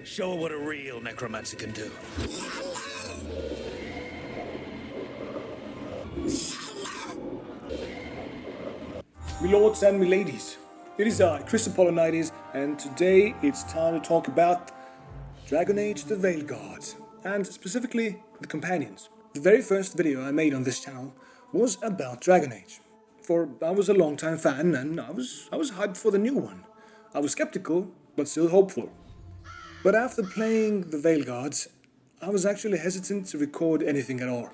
Show her what a real necromancer can do. Milords and miladies, it is I, Chris Apollonides, and today it's time to talk about Dragon Age the Veilguard, and specifically the companions. The very first video I made on this channel was about Dragon Age, for I was a long-time fan and I was hyped for the new one. I was skeptical, but still hopeful. But after playing the Veilguards, I was actually hesitant to record anything at all.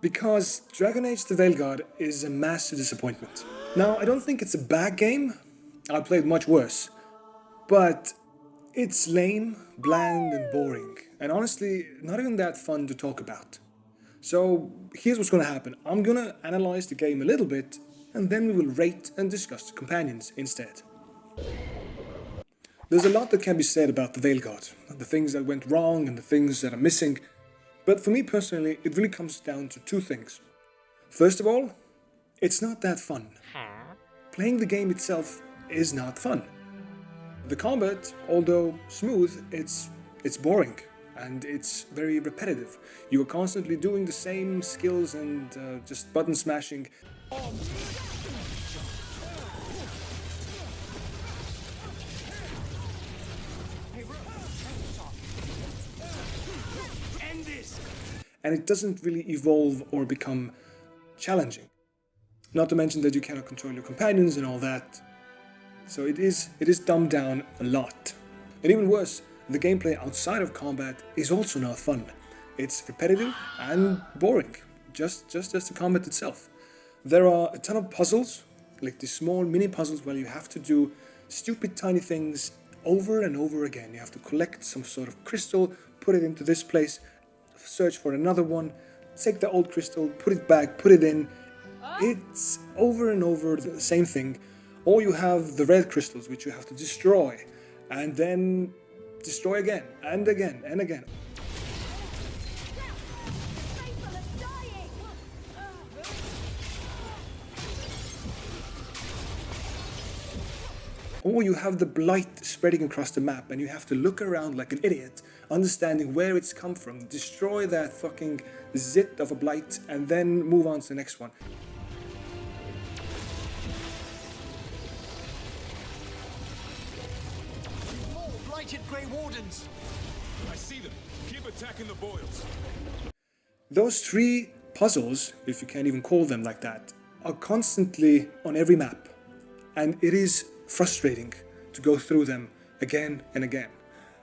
Because Dragon Age the Veilguard is a massive disappointment. Now, I don't think it's a bad game. I played much worse. But it's lame, bland and boring. And honestly, not even that fun to talk about. So, here's what's gonna happen. I'm gonna analyze the game a little bit, and then we will rate and discuss the companions instead. There's a lot that can be said about the Veilguard, the things that went wrong and the things that are missing. But for me personally, it really comes down to two things. First of all, it's not that fun. Playing the game itself is not fun. The combat, although smooth, it's boring and it's very repetitive. You are constantly doing the same skills and just button smashing. And it doesn't really evolve or become challenging. Not to mention that you cannot control your companions and all that. So it is dumbed down a lot. And even worse, the gameplay outside of combat is also not fun. It's repetitive and boring, just as the combat itself. There are a ton of puzzles, like these small mini puzzles where you have to do stupid tiny things over and over again. You have to collect some sort of crystal, put it into this place, search for another one, take the old crystal, put it back, put it in. It's over and over the same thing. Or you have the red crystals which you have to destroy and then destroy again and again and again. Or you have the blight spreading across the map and you have to look around like an idiot, understanding where it's come from, destroy that fucking zit of a blight and then move on to the next one. More blighted Grey Wardens! I see them. Keep attacking the boils. Those three puzzles, if you can't even call them like that, are constantly on every map. And it is frustrating to go through them again and again.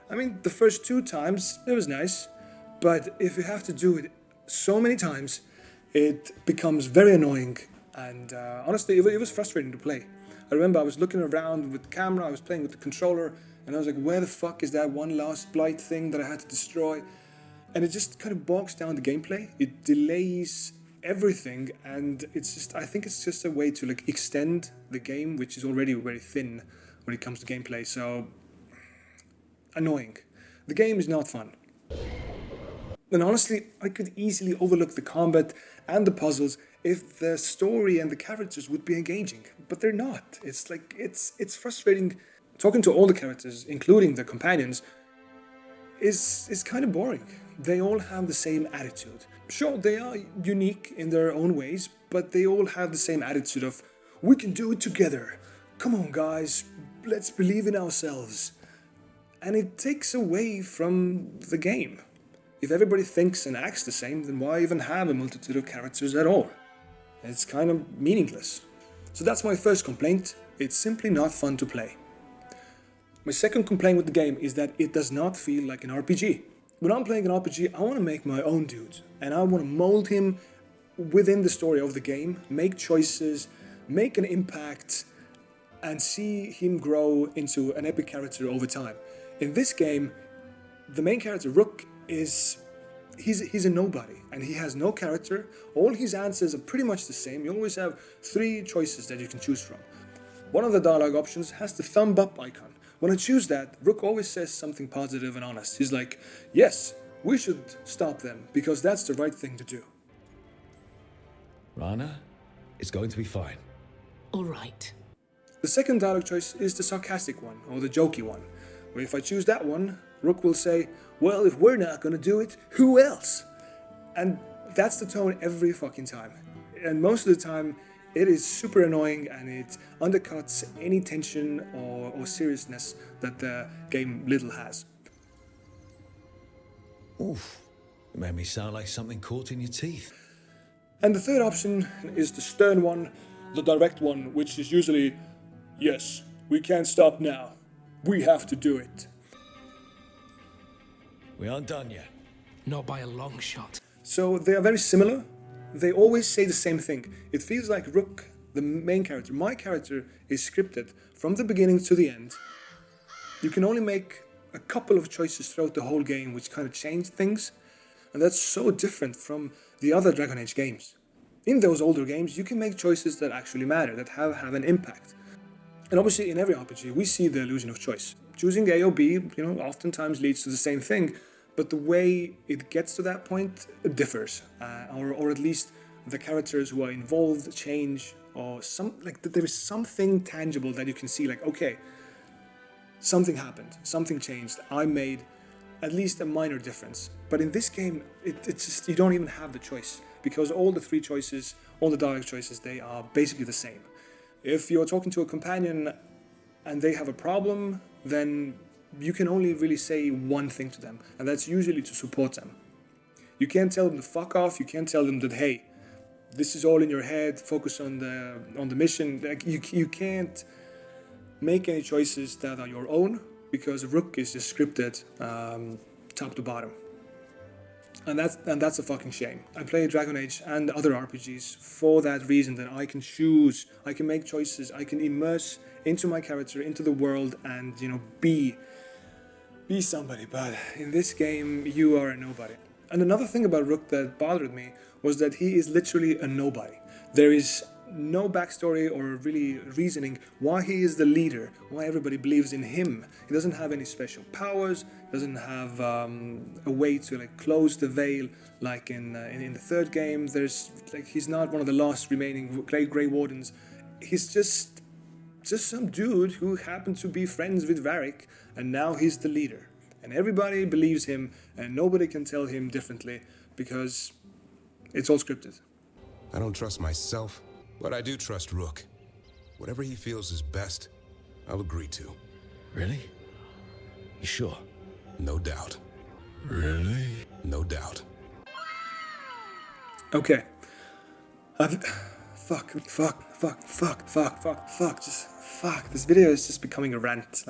I mean, the first 2 times it was nice, but if you have to do it so many times, it becomes very annoying. And honestly, it was frustrating to play. I remember I was looking around with the camera, I was playing with the controller, and I was like, where the fuck is that one last blight thing that I had to destroy? And it just kind of bogs down the gameplay. It delays everything, and I think it's just a way to like extend the game, which is already very thin when it comes to gameplay. So annoying. The game is not fun. And honestly, I could easily overlook the combat and the puzzles if the story and the characters would be engaging, but they're not. It's like it's frustrating. Talking to all the characters, including the companions, is kind of boring. They all have the same attitude. Sure, they are unique in their own ways, but they all have the same attitude of, we can do it together. Come on guys, let's believe in ourselves. And it takes away from the game. If everybody thinks and acts the same, then why even have a multitude of characters at all? It's kind of meaningless. So that's my first complaint. It's simply not fun to play. My second complaint with the game is that it does not feel like an RPG. When I'm playing an RPG, I want to make my own dude, and I want to mold him within the story of the game, make choices, make an impact, and see him grow into an epic character over time. In this game, the main character, Rook, he's a nobody, and he has no character. All his answers are pretty much the same. You always have 3 choices that you can choose from. One of the dialogue options has the thumb up icon. When I choose that, Rook always says something positive and honest. He's like, yes, we should stop them, because that's the right thing to do. Rana, it's going to be fine. All right. The second dialogue choice is the sarcastic one, or the jokey one, where if I choose that one, Rook will say, well, if we're not gonna do it, who else? And that's the tone every fucking time. And most of the time, it is super annoying and it undercuts any tension or seriousness that the game little has. Oof. It made me sound like something caught in your teeth. And the third option is the stern one, the direct one, which is usually, yes, we can't stop now. We have to do it. We aren't done yet. Not by a long shot. So they are very similar. They always say the same thing. It feels like Rook, the main character, my character, is scripted from the beginning to the end. You can only make a couple of choices throughout the whole game which kind of change things. And that's so different from the other Dragon Age games. In those older games, you can make choices that actually matter, that have an impact. And obviously in every RPG, we see the illusion of choice. Choosing A or B, oftentimes leads to the same thing, but the way it gets to that point differs. Or at least the characters who are involved change, or there is something tangible that you can see, like, okay, something happened, something changed, I made at least a minor difference. But in this game, it's just, you don't even have the choice, because all the three choices, all the dialogue choices, they are basically the same. If you're talking to a companion and they have a problem, then you can only really say one thing to them, and that's usually to support them. You can't tell them to fuck off, you can't tell them that, hey, this is all in your head, focus on the mission. Like, you can't make any choices that are your own, because Rook is just scripted top to bottom. And that's a fucking shame. I play Dragon Age and other RPGs for that reason, that I can choose, I can make choices, I can immerse into my character, into the world, and be somebody. But in this game, you are a nobody. And another thing about Rook that bothered me was that he is literally a nobody. There is no backstory or really reasoning why he is the leader, why everybody believes in him. He doesn't have any special powers, doesn't have a way to close the veil like in the third game. There's he's not one of the last remaining Grey Wardens. He's just some dude who happened to be friends with Varric, and now he's the leader. And everybody believes him, and nobody can tell him differently, because it's all scripted. I don't trust myself, but I do trust Rook. Whatever he feels is best, I'll agree to. Really? You sure? No doubt. Really? No doubt. Okay. Fuck. This video is just becoming a rant.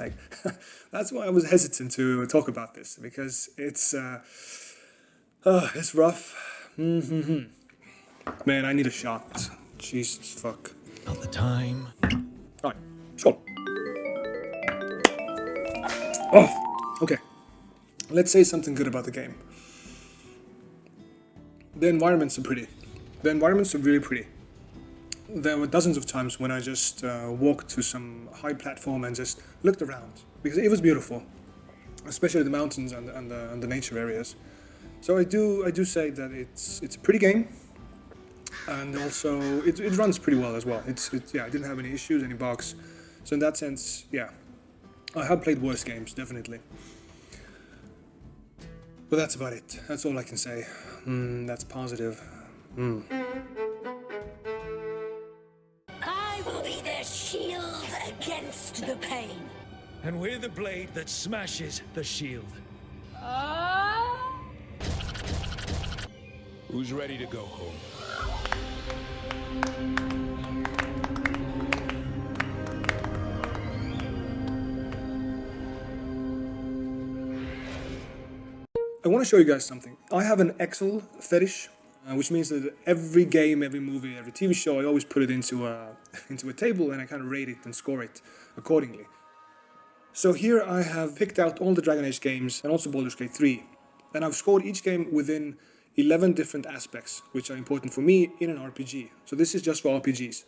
That's why I was hesitant to talk about this, because it's rough. Man, I need a shot. Jesus fuck. Not the time. Alright, SKOL. Oh, okay. Let's say something good about the game. The environments are pretty. The environments are really pretty. There were dozens of times when I just walked to some high platform and just looked around, because it was beautiful, especially the mountains and the nature areas. So I do say that it's a pretty game, and also it runs pretty well as well. I didn't have any issues, any bugs. So in that sense, yeah, I have played worse games, definitely. But that's about it. That's all I can say. That's positive. I will be their shield against the pain. And we're the blade that smashes the shield. Who's ready to go home? I want to show you guys something. I have an Excel fetish, which means that every game, every movie, every TV show, I always put it into a table, and I kind of rate it and score it accordingly. So here I have picked out all the Dragon Age games and also Baldur's Gate 3, and I've scored each game within 11 different aspects, which are important for me in an RPG. So this is just for RPGs.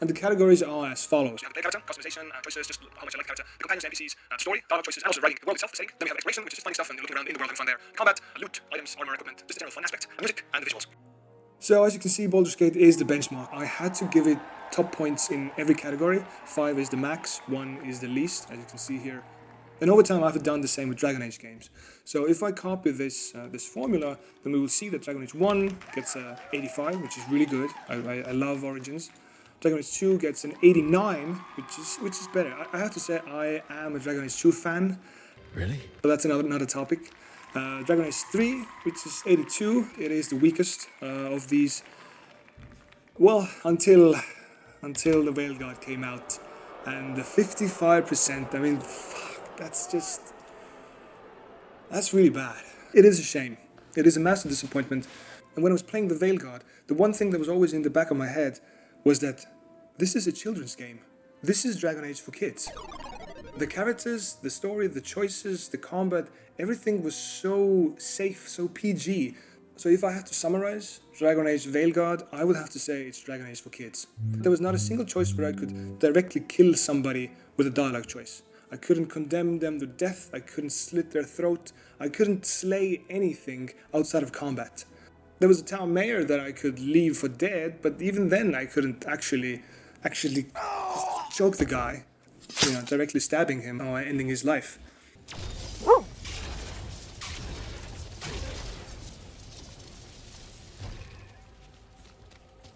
And the categories are as follows. You have the play character, customization, choices, just how much I like the character, the companions, NPCs, the story, dialogue choices, and also writing the world itself, the setting. Then we have exploration, which is just finding stuff and looking around in the world and fun there. Combat, loot, items, armor, equipment, just the general fun aspect, and music, and the visuals. So as you can see, Baldur's Gate is the benchmark. I had to give it top points in every category. 5 is the max, 1 is the least, as you can see here. And over time, I've done the same with Dragon Age games. So if I copy this this formula, then we will see that Dragon Age 1 gets a 85, which is really good. I love Origins. Dragon Age 2 gets an 89, which is better. I have to say I am a Dragon Age 2 fan. Really? But that's another topic. Dragon Age 3, which is 82, it is the weakest of these. Well, until the Veilguard came out, and the 55%. I mean, fuck, that's really bad. It is a shame. It is a massive disappointment. And when I was playing the Veilguard, the one thing that was always in the back of my head was that this is a children's game. This is Dragon Age for kids. The characters, the story, the choices, the combat, everything was so safe, so PG. So if I had to summarize Dragon Age Veilguard, I would have to say it's Dragon Age for kids. There was not a single choice where I could directly kill somebody with a dialogue choice. I couldn't condemn them to death, I couldn't slit their throat, I couldn't slay anything outside of combat. There was a town mayor that I could leave for dead, but even then I couldn't actually choke the guy, directly stabbing him or ending his life.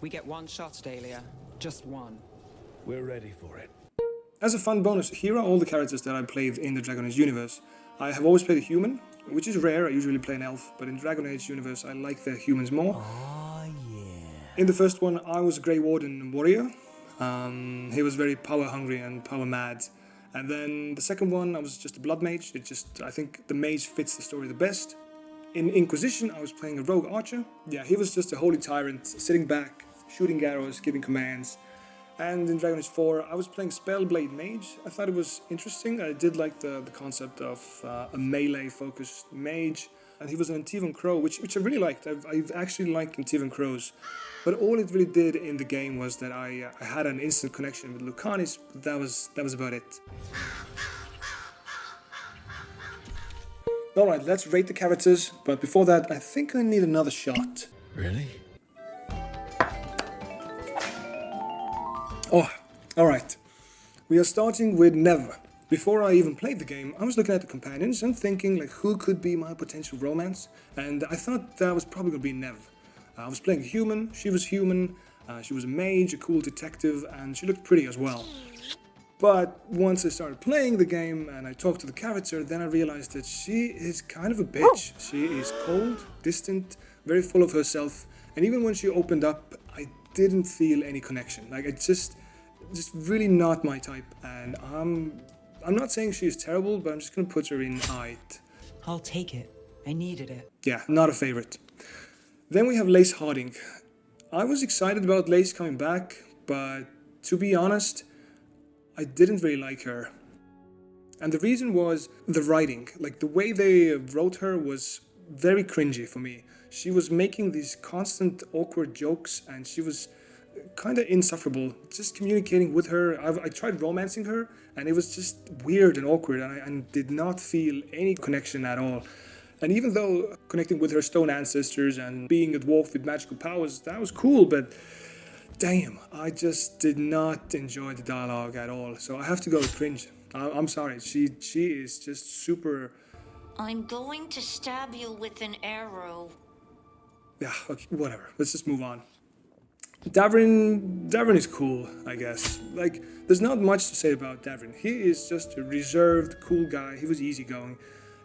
We get one shot, Dahlia. Just one. We're ready for it. As a fun bonus, here are all the characters that I played in the Dragon Age universe. I have always played a human, which is rare. I usually play an elf, but in Dragon Age universe I like the humans more. Oh yeah. In the first one I was a Grey Warden warrior. He was very power hungry and power mad. And then the second one I was just a blood mage. I think the mage fits the story the best. In Inquisition I was playing a rogue archer. Yeah, he was just a holy tyrant, sitting back, shooting arrows, giving commands. And in Dragon Age 4, I was playing Spellblade Mage. I thought it was interesting. I did like the concept of a melee-focused mage. And he was an Antivan Crow, which I really liked. I've actually liked Antivan Crows. But all it really did in the game was that I had an instant connection with Lucanis. But that was about it. Alright, let's rate the characters. But before that, I think I need another shot. Really? Oh, alright. We are starting with Nev. Before I even played the game, I was looking at the companions and thinking, like, who could be my potential romance? And I thought that was probably going to be Nev. I was playing a human, she was human, she was a mage, a cool detective, and she looked pretty as well. But once I started playing the game and I talked to the character, then I realized that she is kind of a bitch. She is cold, distant, very full of herself, and even when she opened up, I didn't feel any connection. Like, it's just really not my type, and I'm not saying she's terrible, but I'm just gonna put her in Aight. I'll take it. I needed it. Yeah, not a favorite. Then we have Lace Harding. I was excited about Lace coming back, but to be honest, I didn't really like her. And the reason was the writing. Like, the way they wrote her was very cringy for me. She was making these constant awkward jokes, and she was kind of insufferable. Just communicating with her, I tried romancing her, and it was just weird and awkward, and I did not feel any connection at all. And even though connecting with her stone ancestors and being a dwarf with magical powers, that was cool, but damn, I just did not enjoy the dialogue at all. So I have to go with cringe. I'm sorry, she is just super... I'm going to stab you with an arrow. Yeah, okay, whatever. Let's just move on. Davrin is cool, I guess. Like, there's not much to say about Davrin. He is just a reserved, cool guy. He was easygoing.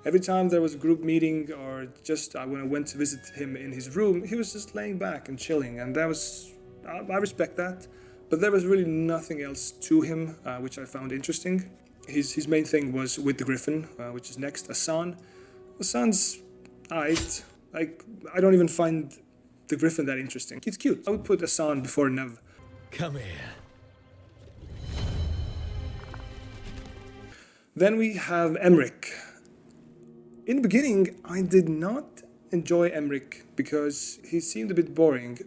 Every time there was a group meeting or just when I went to visit him in his room, he was just laying back and chilling, and that was... I respect that. But there was really nothing else to him, which I found interesting. His main thing was with the Griffin, which is next, Asan. Asan's aight. Like, I don't even find the Griffin that interesting. He's cute. I would put Asan before Nev. Come here. Then we have Emmerich. In the beginning, I did not enjoy Emmerich because he seemed a bit boring.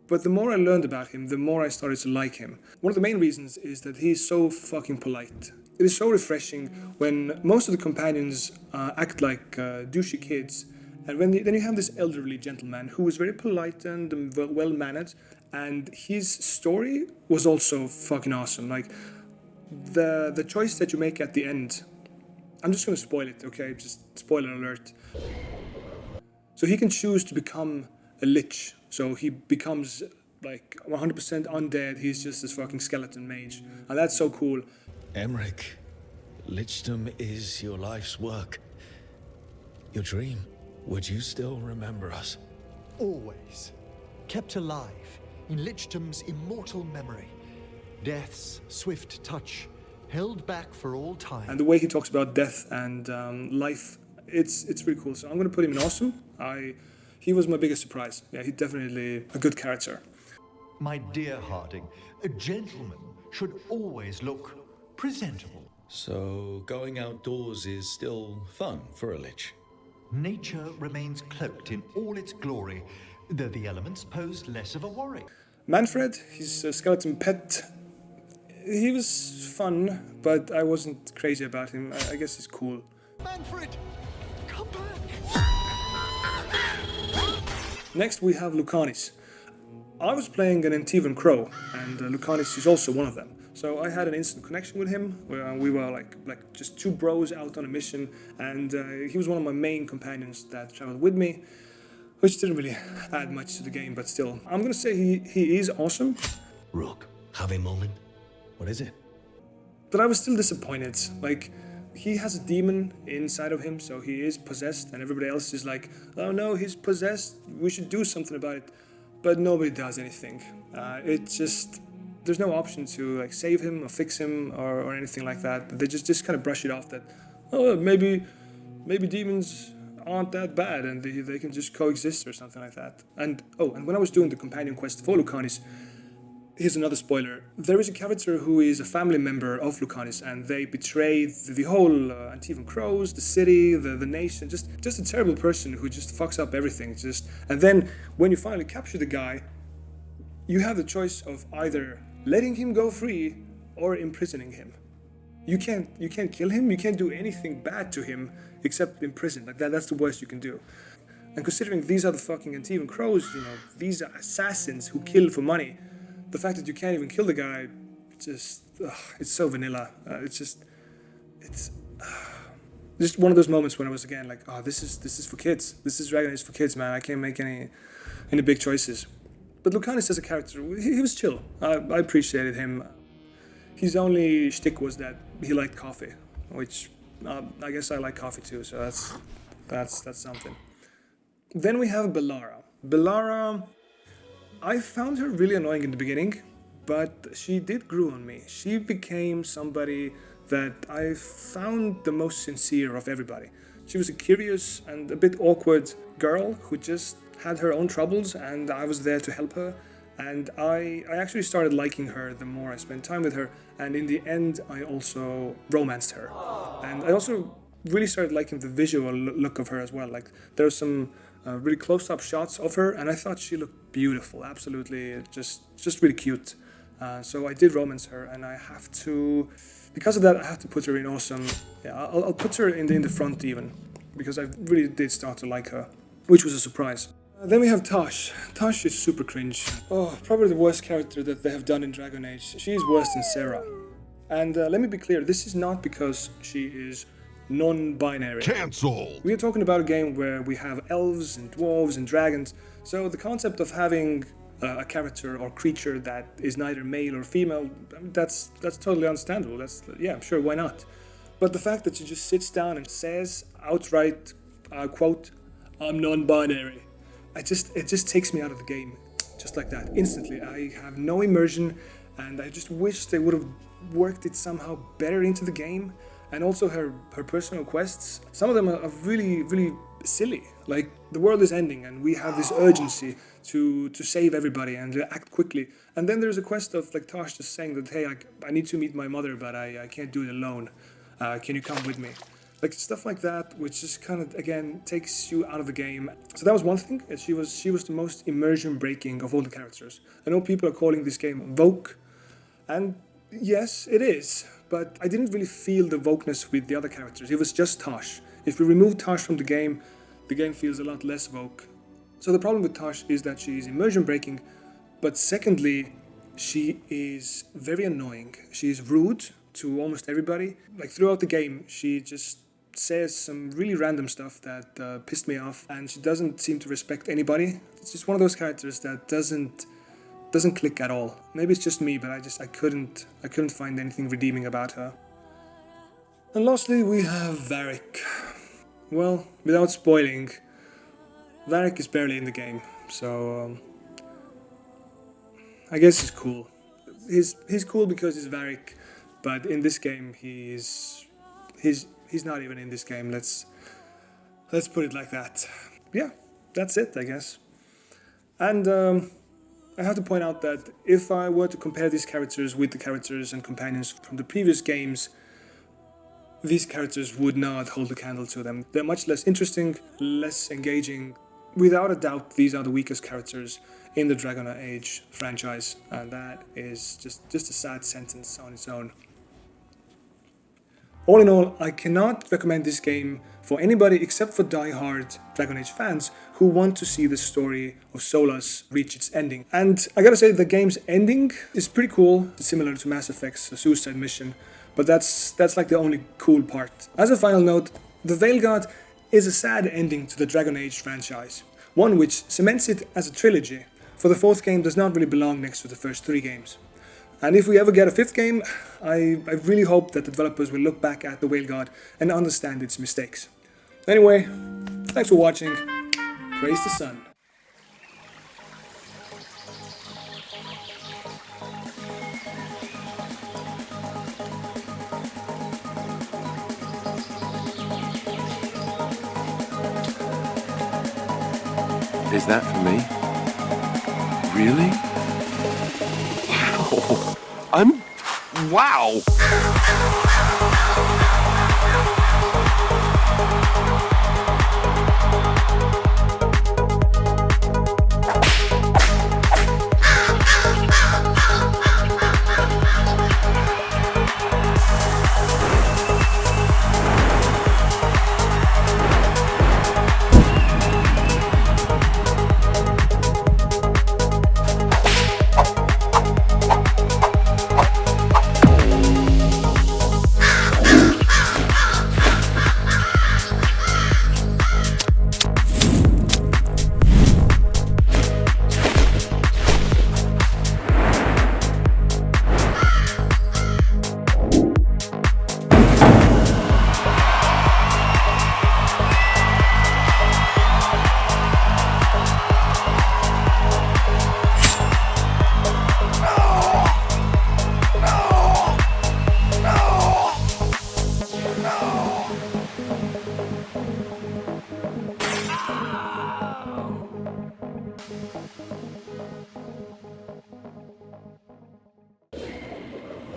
But the more I learned about him, the more I started to like him. One of the main reasons is that he's so fucking polite. It is so refreshing when most of the companions act like douchey kids. And then you have this elderly gentleman who is very polite and well-mannered. And his story was also fucking awesome. Like, the choice that you make at the end I'm just gonna spoil it, okay? Just spoiler alert. So he can choose to become a lich. So he becomes like 100% undead. He's just this fucking skeleton mage. And that's so cool. Emmerich, lichdom is your life's work. Your dream. Would you still remember us? Always. Kept alive in Lichdom's immortal memory. Death's swift touch, held back for all time. And the way he talks about death and life, it's really cool. So I'm gonna put him in awesome. He was my biggest surprise. Yeah, he's definitely a good character. My dear Harding, a gentleman should always look presentable. So going outdoors is still fun for a lich? Nature remains cloaked in all its glory, though the elements pose less of a worry. Manfred, his skeleton pet, he was fun, but I wasn't crazy about him. I guess he's cool. Manfred, come back! Next we have Lucanis. I was playing an Antivan Crow, and Lucanis is also one of them. So I had an instant connection with him, where we were like just two bros out on a mission, and he was one of my main companions that traveled with me, which didn't really add much to the game, but still. I'm gonna say he is awesome. Rook, have a moment. What is it? But I was still disappointed. Like, he has a demon inside of him, so he is possessed, and everybody else is like, oh no, he's possessed, we should do something about it. But nobody does anything. It's just, there's no option to like save him or fix him or anything like that. They just kind of brush it off that, oh, maybe demons aren't that bad and they can just coexist or something like that. And when I was doing the companion quest for Lucanis, here's another spoiler. There is a character who is a family member of Lucanis, and they betray the whole Antivan Crows, the city, the nation. Just a terrible person who just fucks up everything. And then when you finally capture the guy, you have the choice of either letting him go free or imprisoning him. You can't kill him. You can't do anything bad to him except imprison. Like that's the worst you can do. And considering these are the fucking Antivan Crows, these are assassins who kill for money. The fact that you can't even kill the guy, it's so vanilla. It's just one of those moments when I was again like, oh, this is for kids. This is Dragon Age for kids, man. I can't make any big choices. But Lucanis as a character, he was chill. I appreciated him. His only shtick was that he liked coffee, which I guess I like coffee too. So that's something. Then we have Bellara. Bellara, I found her really annoying in the beginning, but she did grow on me. She became somebody that I found the most sincere of everybody. She was a curious and a bit awkward girl who just had her own troubles, and I was there to help her. And I actually started liking her the more I spent time with her, and in the end I also romanced her. And I also really started liking the visual look of her as well. Like there were some really close-up shots of her, and I thought she looked beautiful, absolutely, just really cute. So I did romance her, and I have to, because of that, I have to put her in awesome. Yeah, I'll put her in the front even, because I really did start to like her, which was a surprise. Then we have Tosh. Tosh is super cringe. Oh, probably the worst character that they have done in Dragon Age. She is worse than Sarah. And let me be clear, this is not because she is non-binary. Cancel! We are talking about a game where we have elves and dwarves and dragons, so the concept of having a character or creature that is neither male or female, that's totally understandable. Yeah, sure, why not? But the fact that she just sits down and says outright, quote, I'm non-binary, it just takes me out of the game, just like that, instantly. I have no immersion, and I just wish they would have worked it somehow better into the game. And also her personal quests, some of them are really, really silly. Like, the world is ending and we have this urgency to save everybody and to act quickly. And then there's a quest of like Tosh just saying that, hey, I need to meet my mother, but I can't do it alone. Can you come with me? Like stuff like that, which just kind of, again, takes you out of the game. So that was one thing. She was the most immersion breaking of all the characters. I know people are calling this game woke, and yes, it is. But I didn't really feel the wokeness with the other characters. It was just Tosh. If we remove Tosh from the game feels a lot less woke. So the problem with Tosh is that she is immersion breaking, but secondly, she is very annoying. She is rude to almost everybody. Like throughout the game, she just says some really random stuff that pissed me off, and she doesn't seem to respect anybody. It's just one of those characters that doesn't click at all. Maybe it's just me, but I couldn't find anything redeeming about her. And lastly, we have Varric. Well, without spoiling, Varric is barely in the game, so I guess he's cool. He's cool because he's Varric, but in this game he's not even in this game. Let's put it like that. Yeah, that's it, I guess. And I have to point out that if I were to compare these characters with the characters and companions from the previous games, these characters would not hold a candle to them. They're much less interesting, less engaging. Without a doubt, these are the weakest characters in the Dragon Age franchise, and that is just a sad sentence on its own. All in all, I cannot recommend this game for anybody except for die-hard Dragon Age fans who want to see the story of Solas reach its ending. And I gotta say, the game's ending is pretty cool, similar to Mass Effect's Suicide Mission, but that's like the only cool part. As a final note, the Veilguard is a sad ending to the Dragon Age franchise, one which cements it as a trilogy, for the fourth game does not really belong next to the first three games. And if we ever get a fifth game, I really hope that the developers will look back at the Veilguard and understand its mistakes. Anyway, thanks for watching. Praise the sun. Is that for me? Really? Wow. Wow!